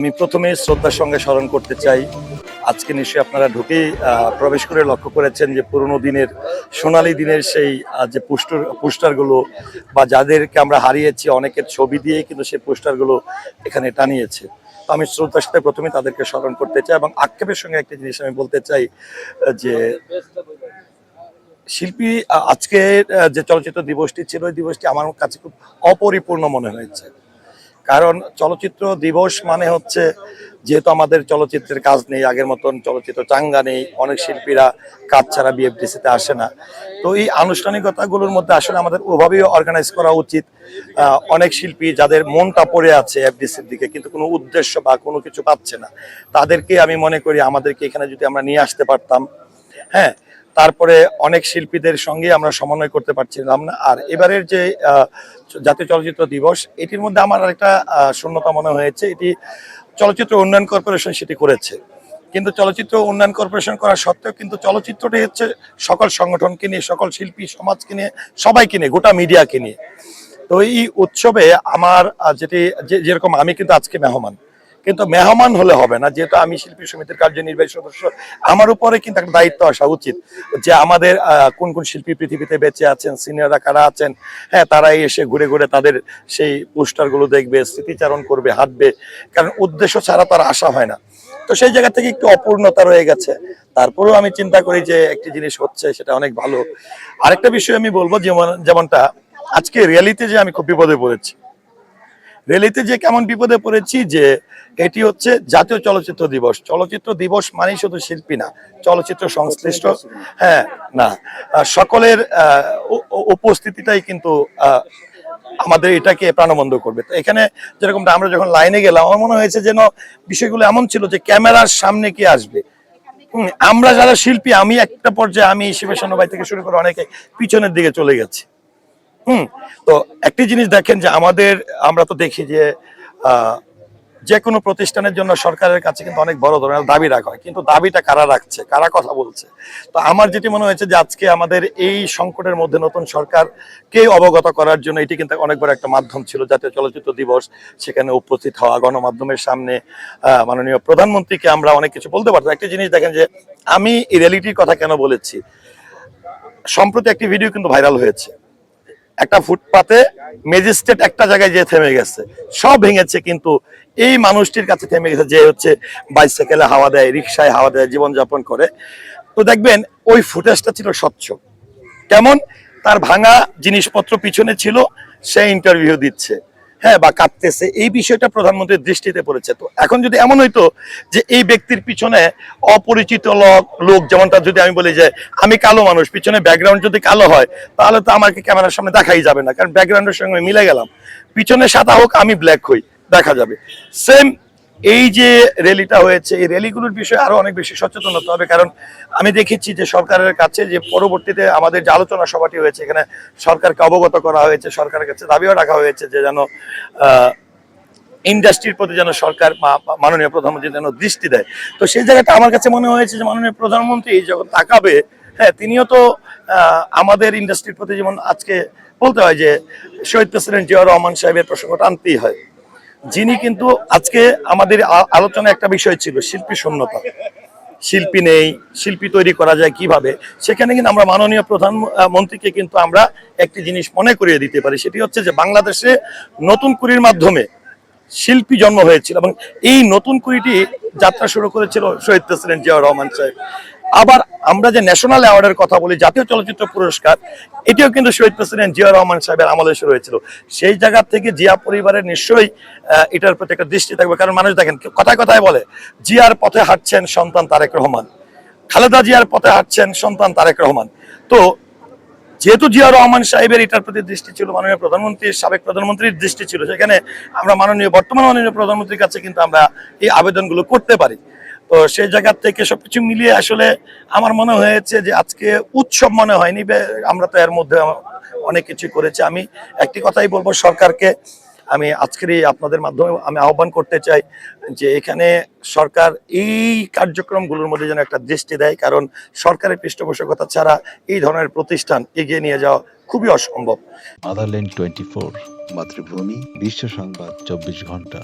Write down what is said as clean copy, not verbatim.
আমি প্রথমে শ্রদ্ধার সঙ্গে স্মরণ করতে চাই, আজকে নিশ্চয়ই আপনারা ঢুকেই প্রবেশ করে লক্ষ্য করেছেন যে পুরনো দিনের সোনালী দিনের সেই যে পোস্টারগুলো বা যাদেরকে আমরা হারিয়েছি অনেকের ছবি দিয়ে কিন্তু সেই পোস্টারগুলো এখানে টানিয়েছে। তো আমি শ্রদ্ধার সাথে প্রথমে তাদেরকে স্মরণ করতে চাই এবং আক্ষেপের সঙ্গে একটা জিনিস আমি বলতে চাই যে শিল্পী আজকের যে চলচ্চিত্র দিবসটি ছিল, ওই দিবসটি আমার কাছে খুব অপরিপূর্ণ মনে হয়েছে। কারণ চলচ্চিত্র দিবস মানে হচ্ছে, যেহেতু আমাদের চলচ্চিত্রের কাজ নেই, আগের মতন চলচ্চিত্র চাঙ্গা নেই, অনেক শিল্পীরা কাজ ছাড়া বিএফডিসিতে আসে না। তো এই আনুষ্ঠানিকতাগুলোর মধ্যে আসলে আমাদের ওভাবেই অর্গানাইজ করা উচিত। অনেক শিল্পী যাদের মনটা পড়ে আছে এফডিসির দিকে, কিন্তু কোনো উদ্দেশ্য বা কোনো কিছু পাচ্ছে না, তাদেরকে আমি মনে করি আমাদেরকে এখানে যদি আমরা নিয়ে আসতে পারতাম, হ্যাঁ, তারপরে অনেক শিল্পীদের সঙ্গে আমরা সমন্বয় করতে পারছিলাম না। আর এবারের যে জাতীয় চলচ্চিত্র দিবস, এটির মধ্যে আমার একটা শূন্যতা মনে হয়েছে। এটি চলচ্চিত্র উন্নয়ন কর্পোরেশন সেটি করেছে, কিন্তু চলচ্চিত্র উন্নয়ন কর্পোরেশন করা সত্ত্বেও কিন্তু চলচ্চিত্রটি হচ্ছে সকল সংগঠনকে নিয়ে, সকল শিল্পী সমাজকে নিয়ে, সবাইকে নিয়ে, গোটা মিডিয়াকে নিয়ে। তো এই উৎসবে আমার যেরকম আমি কিন্তু আজকে মেহমান, কিন্তু মেহমান হলে হবে না, যেহেতু আমি শিল্পী সমিতির কার্যনির্বাহী সদস্য, আমার উপরে কিন্তু একটা দায়িত্ব আসা উচিত যে আমাদের কোন কোন শিল্পী পৃথিবীতে বেঁচে আছেন, সিনিয়ররা কারা আছেন, হ্যাঁ, তারাই এসে ঘুরে ঘুরে তাদের সেই পোস্টারগুলো দেখবে, স্মৃতিচারণ করবে, হাঁটবে। কারণ উদ্দেশ্য ছাড়া তার আশা হয় না। তো সেই জায়গা থেকে একটু অপূর্ণতা রয়ে গেছে। তারপরেও আমি চিন্তা করি যে একটি জিনিস হচ্ছে, সেটা অনেক ভালো। আরেকটা বিষয় আমি বলবো, যেমনটা আজকে রিয়েলিতে যে আমি খুব বিপদে পড়েছি, রেলিতে যে কেমন বিপদে পড়েছি, যে এটি হচ্ছে জাতীয় চলচ্চিত্র দিবস। চলচ্চিত্র দিবস মানে শুধু শিল্পী না, চলচ্চিত্র সংশ্লিষ্ট, হ্যাঁ, না, সকলের উপস্থিতিটাই কিন্তু আমাদের এটাকে প্রাণবন্ত করবে। তো এখানে যেরকমটা আমরা যখন লাইনে গেলাম, আমার মনে হয়েছে যেন বিষয়গুলো এমন ছিল যে ক্যামেরার সামনে কি আসবে, আমরা যারা শিল্পী, আমি একটা পর্যায়ে আমি শিবেশান্ন ভাই থেকে শুরু করে অনেকে পিছনের দিকে চলে গেছি। তো একটি জিনিস দেখেন যে আমরা তো দেখি যে যে কোনো প্রতিষ্ঠানের জন্য সরকারের কাছে কিন্তু অনেক বড় ধরনের দাবি রাখা হয়, কিন্তু দাবিটা কারা রাখছে, কারা কথা বলছে? তো আমার যেটি মনে হয়েছে যে আজকে আমাদের এই সংকটের মধ্যে নতুন সরকারকে অবগত করার জন্য এটি কিন্তু অনেক বড় একটা মাধ্যম ছিল, জাতীয় চলচ্চিত্র দিবস। সেখানে উপস্থিত হওয়া, গণমাধ্যমের সামনে মাননীয় প্রধানমন্ত্রীকে আমরা অনেক কিছু বলতে পারতাম। একটা জিনিস দেখেন যে আমি এই রিয়েলিটির কথা কেন বলেছি, সম্প্রতি একটি ভিডিও কিন্তু ভাইরাল হয়েছে, একটা ফুটপাতে ম্যাজিস্ট্রেট একটা জায়গায় যে থেমে গেছে, সব ভেঙেছে, কিন্তু এই মানুষটির কাছে থেমে গেছে, যে হচ্ছে বাইসাইকেলে হাওয়া দেয়, রিক্সায় হাওয়া দেয়, জীবনযাপন করে। তো দেখবেন ওই ফুটেজটা ছিল স্বচ্ছ, কেমন তার ভাঙা জিনিসপত্র পিছনে ছিল, সে ইন্টারভিউ দিচ্ছে, হ্যাঁ, বা কাঁদতেছে, এই বিষয়টা প্রধানমন্ত্রীর দৃষ্টিতে পড়েছে। তো এখন যদি এমন হইতো যে এই ব্যক্তির পিছনে অপরিচিত লোক, যেমনটা যদি আমি বলি যে আমি কালো মানুষ, পিছনে ব্যাকগ্রাউন্ড যদি কালো হয়, তাহলে তো আমাকে ক্যামেরার সামনে দেখাই যাবে না, কারণ ব্যাকগ্রাউন্ডের সঙ্গে মিলে গেলাম। পিছনে সাদা হোক, আমি ব্ল্যাক হই, দেখা যাবে। সেম এই যে র্যালিটা হয়েছে, এই র্যালিগুলোর বিষয়ে আরো অনেক বেশি সচেতন হতে হবে। কারণ আমি দেখেছি যে সরকারের কাছে যে পরবর্তীতে আমাদের যে আলোচনা সভাটি হয়েছে, এখানে সরকারকে অবগত করা হয়েছে, সরকারের কাছে দাবিও রাখা হয়েছে যে যেন ইন্ডাস্ট্রির প্রতি যেন সরকার, মাননীয় প্রধানমন্ত্রী যেন দৃষ্টি দেয়। তো সেই জায়গাটা আমার কাছে মনে হয়েছে যে মাননীয় প্রধানমন্ত্রী যখন তাকাবে, হ্যাঁ, তিনিও তো আমাদের ইন্ডাস্ট্রির প্রতি, যেমন আজকে বলতে হয় যে শহীদ প্রেসিডেন্ট জিয়াউর রহমান সাহেবের প্রসঙ্গটা আনতেই হয়, যিনি কিন্তু আজকে আমাদের আলোচনায় একটা বিষয় ছিল শিল্পী শূন্যতা, শিল্পী নেই, শিল্পী তৈরি করা যায় কিভাবে। সেখানে কিন্তু আমরা মাননীয় প্রধানমন্ত্রীকে কিন্তু আমরা একটি জিনিস মনে করিয়ে দিতে পারি, সেটি হচ্ছে যে বাংলাদেশে নতুন কুড়ির মাধ্যমে শিল্পী জন্ম হয়েছিল, এবং এই নতুন কুড়িটি যাত্রা শুরু করেছিল শহীদ প্রেসিডেন্ট জিয়াউর রহমান সাহেব। আবার আমরা যে ন্যাশনাল অ্যাওয়ার্ডের কথা বলি, জাতীয় চলচ্চিত্র পুরস্কার, এটিও কিন্তু শহীদ প্রেসিডেন্ট জিয়াউর রহমান সাহেবের আমলে শুরু হয়েছিল। সেই জায়গা থেকে জিয়া পরিবারের নিশ্চয়ই এটার প্রতি একটা দৃষ্টি থাকবে। কারণ মানুষ দেখেন কথায় কথায় বলে জিয়ার পথে হাঁটছেন সন্তান তারেক রহমান, খালেদা জিয়ার পথে হাঁটছেন সন্তান তারেক রহমান। তো যেহেতু জিয়াউর রহমান সাহেবের এটার প্রতি দৃষ্টি ছিল, মাননীয় প্রধানমন্ত্রীর, সাবেক প্রধানমন্ত্রীর দৃষ্টি ছিল, সেখানে আমরা বর্তমান মাননীয় প্রধানমন্ত্রীর কাছে কিন্তু আমরা এই আবেদনগুলো করতে পারি। তো সেই জায়গা থেকে সবকিছু মিলিয়ে আসলে আমার মনে হয়েছে যে আজকে উৎসব মনে হয়নি, আমরা তো এর মধ্যে অনেক কিছু করেছি। আমি একটি কথাই বলবো সরকারকে, আমি আজকের আপনাদের মাধ্যমে আমি আহ্বান করতে চাই যে এখানে সরকার এই কার্যক্রমগুলোর মধ্যে যেন একটা দৃষ্টি দেয়, কারণ সরকারের পৃষ্ঠপোষকতা ছাড়া এই ধরনের প্রতিষ্ঠান এগিয়ে নিয়ে যাওয়া খুবই অসম্ভব। মাদারল্যান্ড 24, মাতৃভূমি, বিশ্ব সংবাদ 24 ঘন্টা।